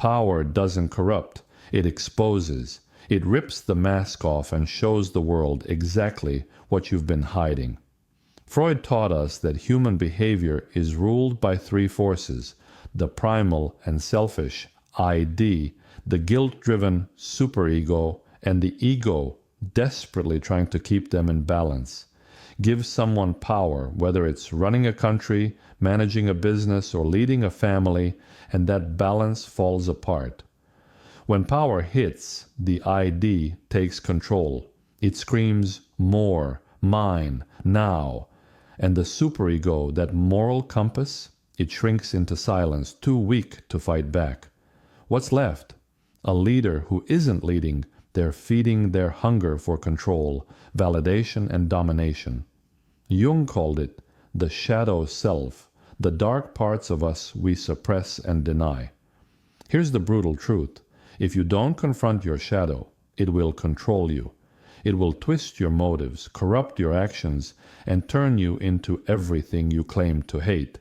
Power doesn't corrupt, it exposes. It rips the mask off and shows the world exactly what you've been hiding. Freud taught us that human behavior is ruled by three forces: the primal and selfish ID, the guilt-driven superego, and the ego desperately trying to keep them in balance. Give someone power, whether it's running a country, managing a business, or leading a family, and that balance falls apart. When power hits, the ID takes control. It screams, more, mine, now. And the superego, that moral compass, it shrinks into silence, too weak to fight back. What's left? A leader who isn't leading. They're feeding their hunger for control, validation, and domination. Jung called it the shadow self, the dark parts of us we suppress and deny. Here's the brutal truth. If you don't confront your shadow, it will control you. It will twist your motives, corrupt your actions, and turn you into everything you claim to hate.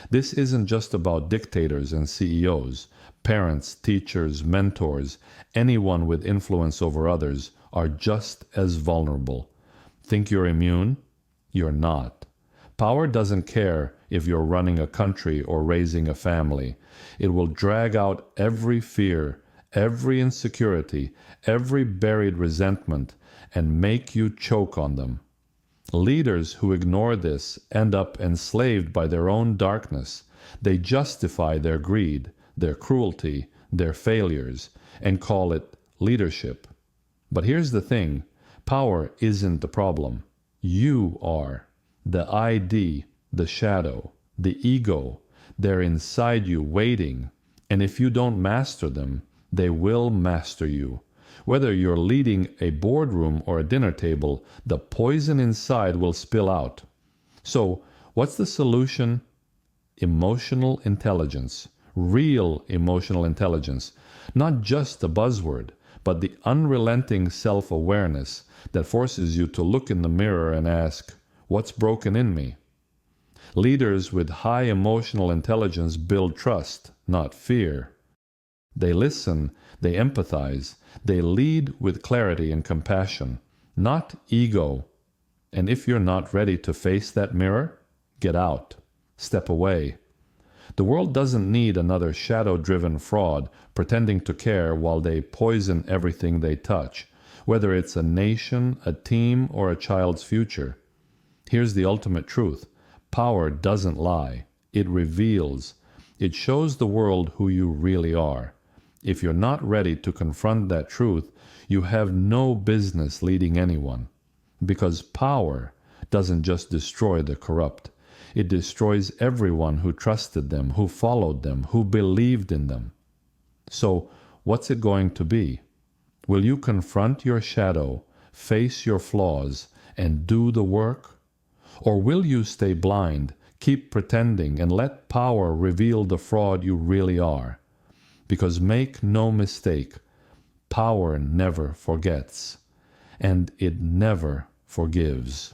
This isn't just about dictators and CEOs. Parents, teachers, mentors, anyone with influence over others are just as vulnerable. Think you're immune? You're not. Power doesn't care if you're running a country or raising a family. It will drag out every fear, every insecurity, every buried resentment, and make you choke on them. Leaders who ignore this end up enslaved by their own darkness. They justify their greed, their cruelty, their failures, and call it leadership. But here's the thing, power isn't the problem. You are. The ID, the shadow, the ego, they're inside you waiting, and if you don't master them, they will master you. Whether you're leading a boardroom or a dinner table, the poison inside will spill out. So, what's the solution? Emotional intelligence. Real emotional intelligence. Not just a buzzword, but the unrelenting self-awareness that forces you to look in the mirror and ask, what's broken in me? Leaders with high emotional intelligence build trust, not fear. They listen, they empathize, they lead with clarity and compassion, not ego. And if you're not ready to face that mirror, get out, step away. The world doesn't need another shadow-driven fraud pretending to care while they poison everything they touch, whether it's a nation, a team, or a child's future. Here's the ultimate truth. Power doesn't lie. It reveals. It shows the world who you really are. If you're not ready to confront that truth, you have no business leading anyone. Because power doesn't just destroy the corrupt. It destroys everyone who trusted them, who followed them, who believed in them. So, what's it going to be? Will you confront your shadow, face your flaws, and do the work? Or will you stay blind, keep pretending, and let power reveal the fraud you really are? Because make no mistake, power never forgets, and it never forgives.